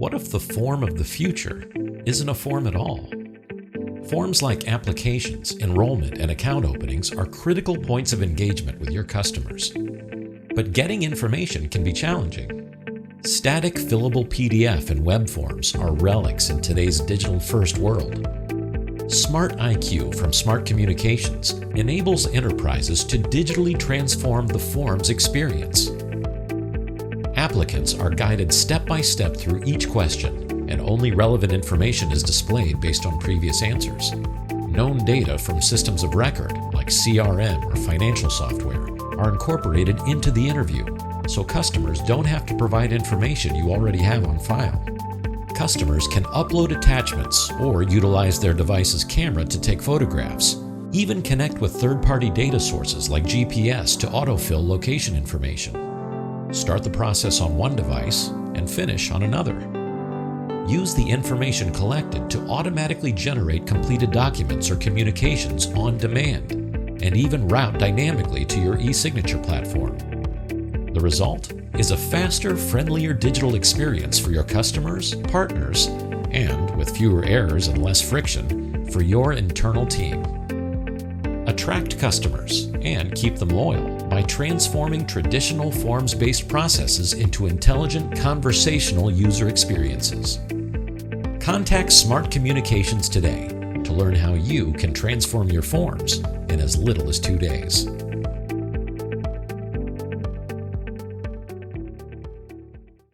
What if the form of the future isn't a form at all? Forms like applications, enrollment, and account openings are critical points of engagement with your customers. But getting information can be challenging. Static fillable PDF and web forms are relics in today's digital-first world. SmartIQ from Smart Communications enables enterprises to digitally transform the forms experience. Applicants are guided step-by-step through each question, and only relevant information is displayed based on previous answers. Known data from systems of record, like CRM or financial software, are incorporated into the interview, so customers don't have to provide information you already have on file. Customers can upload attachments or utilize their device's camera to take photographs, even connect with third-party data sources like GPS to autofill location information. Start the process on one device and finish on another. Use the information collected to automatically generate completed documents or communications on demand, and even route dynamically to your eSignature platform. The result is a faster, friendlier digital experience for your customers, partners, and, with fewer errors and less friction, for your internal team. Attract customers and keep them loyal by transforming traditional forms-based processes into intelligent conversational user experiences. Contact Smart Communications today to learn how you can transform your forms in as little as 2 days.